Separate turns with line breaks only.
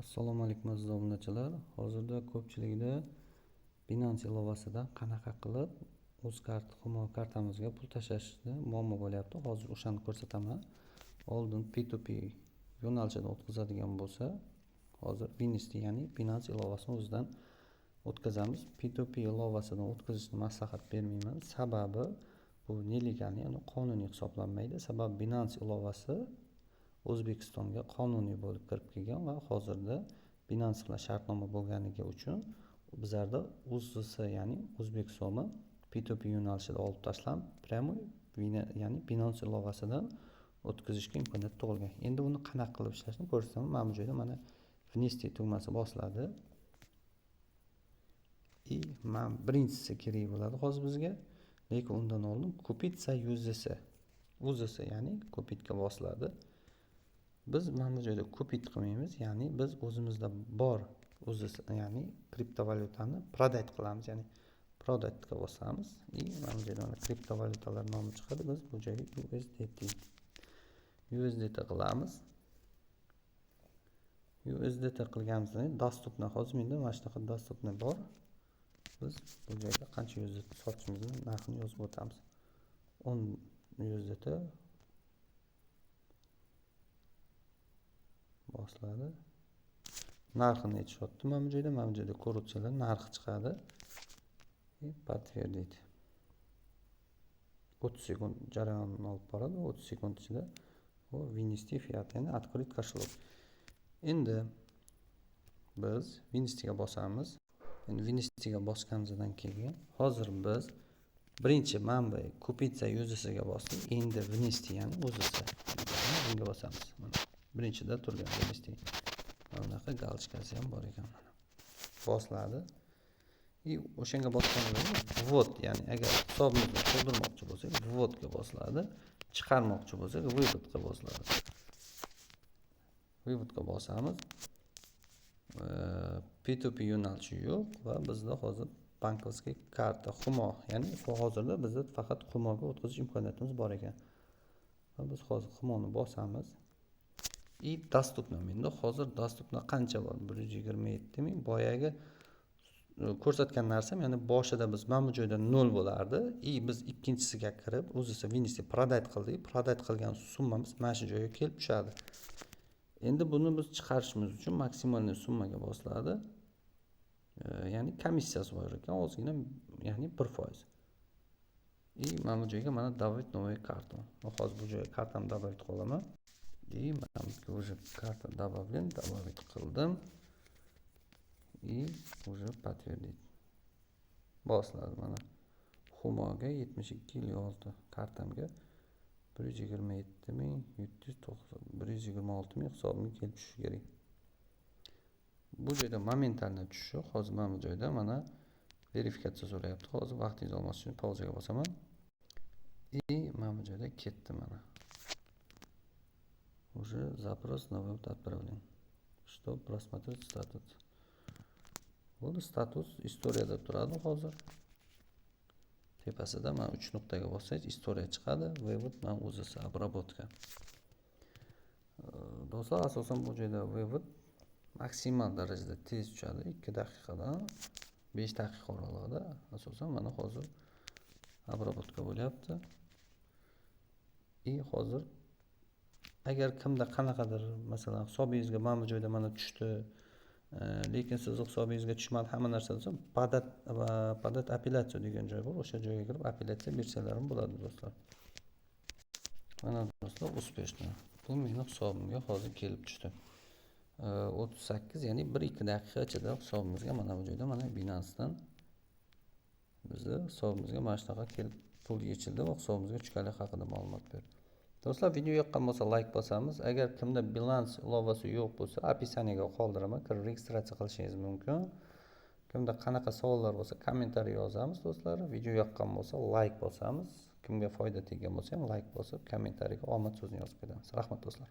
Assalomu alaykum aziz obunachilar. Hozirda ko'pchilikda Binance ilovasidan qanaqa qilib o'z Humo kartamizga pul tashlashda muammo bo'lyapti. Hozir o'shani ko'rsataman. Oldin P2P yo'nalishida o'tkazadigan bo'lsa, hozir Binance ya'ni Binance ilovasini o'zidan o'tkazamiz. P2P ilovasidan o'tkazishni maslahat bermayman. Sababi bu nelegal, ya'ni qonuniy hisoblanmaydi. Sababi Binance ilovasi O'zbekistonga qonuniy bo'lib kirib kelgan va hozirda Binance bilan shartnoma bo'lganligi uchun bizlarda UZS ya'ni O'zbekistonni P2P yo'nalishida olib tashlab, prямо ya'ni Binance ilovasidan o'tkazishga imkoniyat tug'ilgan. Endi uni qanaqa qilib ishlashni ko'rsataman. Mana bu joyda mana внести tugmasi bosiladi. Mana birinchisi kerak bo'ladi hozir bizga. Lekin undan oldin kupitsa UZS ya'ni kupitga bosiladi. Biz mana bu joyda kupit qilmaymiz, ya'ni biz o'zimizda bor ya'ni kriptovalyutani продать qilamiz, ya'ni productga bosamiz. Mana bu joyda kriptovalyutalar nomi chiqadi. Biz bu joyga USDT qilamiz. USDT qilganimizdan keyin dostupni hozir menda mana shunaqa dostupni bor. Biz bu joyga qancha USDT sotishimizni narxini yozib o'tamiz. 10 USDT bosiladi. Narxini aytishyapti. Mana bu joyda ko'ruvchilar narxi chiqadi. Подтвердить. 30 sekund jarayonini olib boradi. 30 sekund ichida u внести fiat, ya'ni открыть кошелек. Endi biz внестиga bosamiz. Endi внестиga bosganimizdan keyin hozir biz birinchi mana bu kupitsa UZSga bosdik. Endi внести ya'ni UZS bunga bosamiz. Mana birinchida turgan внести. Bunaqa galchkasi ham bor ekan mana. Bosiladi. O'shanga bosganimizda vvod, ya'ni agar hisobimizni to'ldirmoqchi bo'lsak, vvodga bosiladi. Chiqarmoqchi bo'lsak, выводga bosiladi. Выводga bosamiz. P2P yo'nalishi yo'q va bizda hozir bankovskiy karta Humo, ya'ni hozirda bizda faqat Humoga o'tkazish imkoniyatimiz bor ekan. Va biz hozir Humoni bosamiz. Dostupni menda hozir dostupni qancha bor? 127 ming. Boyagi ko'rsatgan narsam, ya'ni boshida biz mana bu joyda 0 bo'lardi. Biz ikkinchisiga kirib, o'zisi внести продать qildik. Продать qilgan summamiz mana shu joyga kelib tushadi. Endi buni biz chiqarishimiz uchun maksimal summaga bosiladi. Ya'ni komissiyasi bor ekan, ozgina, ya'ni 1%. Mana bu joyga mana добавить новую карту. Hozir bu joyga kartamni добавить qilaman. Mana уже karta добавить qildim. Уже подтвердить. Bosiladi mana. Humoga 72 yil yozdi. Kartamga 126 ming hisobimga kelib tushishi kerak. Bu joyda momentalni tushishi, hozir mana bu joyda mana verifikatsiya so'rayapti. Hozir vaqtingiz olmas uchun pauzaga bosaman. Mana bu joyda ketdi mana. Уже запрос на вывод отправлен. Чтобы просмотреть статус. Bu status istoriyada turadi hozir. Tepasida mana 3 nuqtaga bossangiz istoriya chiqadi. Вывод mana o'zisi обработка. Do'stlar, asosan bu joyda вывод maksimal darajada tez tushadi. 2 daqiqadan 5 daqiqa oralig'ida. Asosan mana hozir обработка bo'lyapti. Hozir agar kimda qanaqadir masalan hisobingizga mana bu joyda mana tushdi, lekin siz hisobingizga tushmadi hamma narsa desa, подать apellyatsiya degan joy bor. O'sha joyga kirib apellyatsiya bersanglar ham bo'ladi do'stlar. Mana do'stlar, успешно. Bu mening hisobimga hozir kelib tushdi. 38, ya'ni 1-2 daqiqa ichida hisobimizga mana bu joyda mana Binance'dan bizni hisobimizga mana shunaqa kelib pul yechildi va hisobimizga tushganligi haqida ma'lumot berdi. Do'stlar, video yoqqan bo'lsa like bosamiz. Agar kimda Binance ilovasi yo'q bo'lsa, описаниеga qoldiraman, kirib registratsiya qilishingiz mumkin. Kimda qanaqa savollar bo'lsa, kommentariy yozamiz do'stlar. Video yoqqan bo'lsa like bosamiz. Kimga foyda teggan bo'lsa ham like bosib, kommentariyga omad so'zini yozib qo'yamiz. Rahmat do'stlar.